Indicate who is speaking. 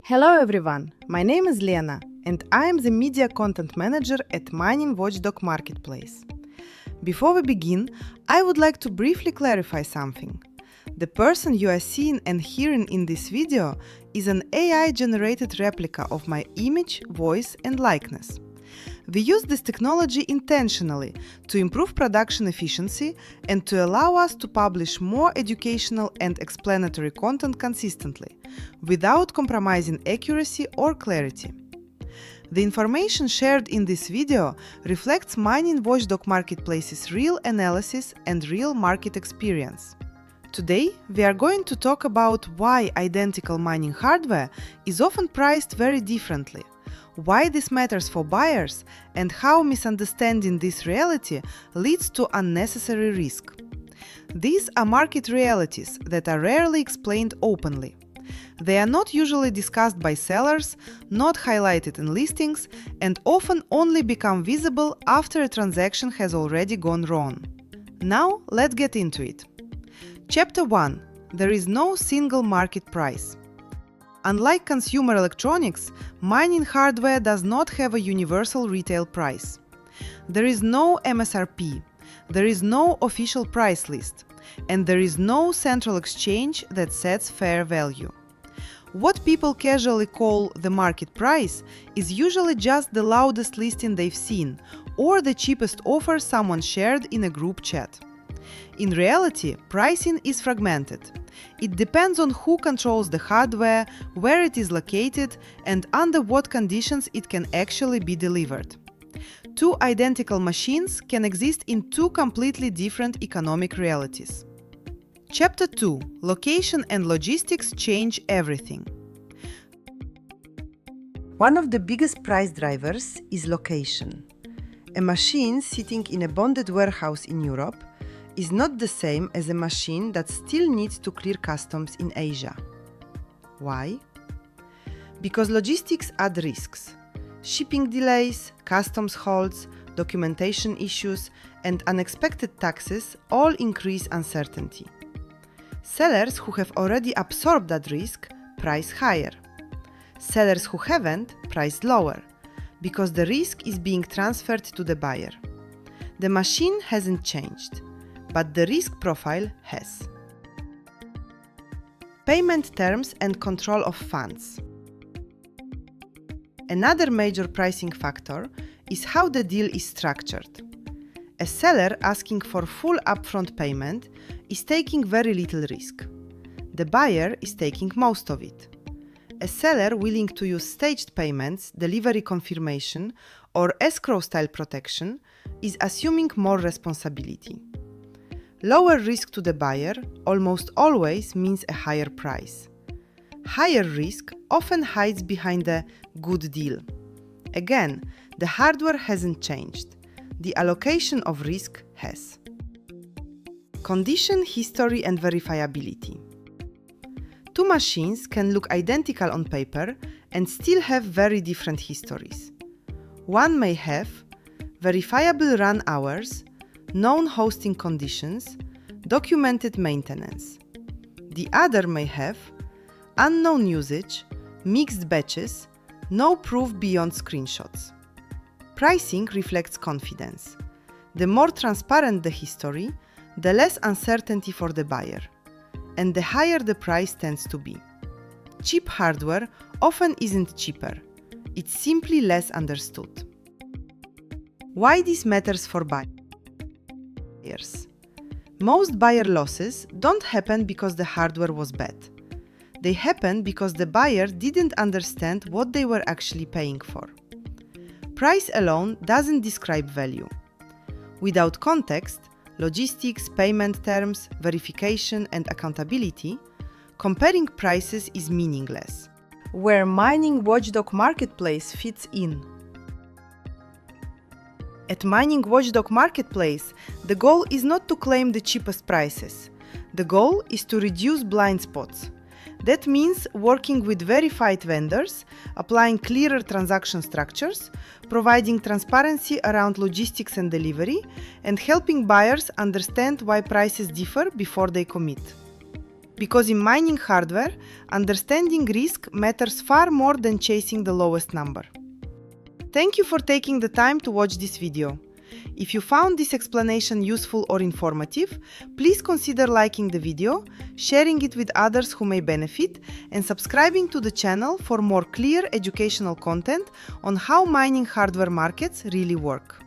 Speaker 1: Hello everyone, my name is Lena and I am the Media Content Manager at Mining Watchdog Marketplace. Before we begin, I would like to briefly clarify something. The person you are seeing and hearing in this video is an AI-generated replica of my image, voice and likeness. We use this technology intentionally to improve production efficiency and to allow us to publish more educational and explanatory content consistently, without compromising accuracy or clarity. The information shared in this video reflects Mining Watchdog Marketplace's real analysis and real market experience. Today, we are going to talk about why identical mining hardware is often priced very differently, why this matters for buyers, and how misunderstanding this reality leads to unnecessary risk. These are market realities that are rarely explained openly. They are not usually discussed by sellers, not highlighted in listings, and often only become visible after a transaction has already gone wrong. Now, let's get into it. Chapter 1. There is no single market price. Unlike consumer electronics, mining hardware does not have a universal retail price. There is no MSRP, there is no official price list, and there is no central exchange that sets fair value. What people casually call the market price is usually just the loudest listing they've seen or the cheapest offer someone shared in a group chat. In reality, pricing is fragmented. It depends on who controls the hardware, where it is located, and under what conditions it can actually be delivered. Two identical machines can exist in two completely different economic realities. Chapter 2. Location and logistics change everything. One of the biggest price drivers is location. A machine sitting in a bonded warehouse in Europe is not the same as a machine that still needs to clear customs in Asia. Why? Because logistics add risks. Shipping delays, customs holds, documentation issues, and unexpected taxes all increase uncertainty. Sellers who have already absorbed that risk price higher. Sellers who haven't price lower, because the risk is being transferred to the buyer. The machine hasn't changed, but the risk profile has. Payment terms and control of funds. Another major pricing factor is how the deal is structured. A seller asking for full upfront payment is taking very little risk. The buyer is taking most of it. A seller willing to use staged payments, delivery confirmation, or escrow-style protection is assuming more responsibility. Lower risk to the buyer almost always means a higher price. Higher risk often hides behind a good deal. Again, the hardware hasn't changed. The allocation of risk has. Condition, history, and verifiability. Two machines can look identical on paper and still have very different histories. One may have verifiable run hours, known hosting conditions, documented maintenance. The other may have unknown usage, mixed batches, no proof beyond screenshots. Pricing reflects confidence. The more transparent the history, the less uncertainty for the buyer, and the higher the price tends to be. Cheap hardware often isn't cheaper, it's simply less understood. Why this matters for buyers? Most buyer losses don't happen because the hardware was bad. They happen because the buyer didn't understand what they were actually paying for. Price alone doesn't describe value. Without context, logistics, payment terms, verification, and accountability, comparing prices is meaningless. Where Mining Watchdog Marketplace fits in. At Mining Watchdog Marketplace, the goal is not to claim the cheapest prices. The goal is to reduce blind spots. That means working with verified vendors, applying clearer transaction structures, providing transparency around logistics and delivery, and helping buyers understand why prices differ before they commit. Because in mining hardware, understanding risk matters far more than chasing the lowest number. Thank you for taking the time to watch this video. If you found this explanation useful or informative, please consider liking the video, sharing it with others who may benefit, and subscribing to the channel for more clear educational content on how mining hardware markets really work.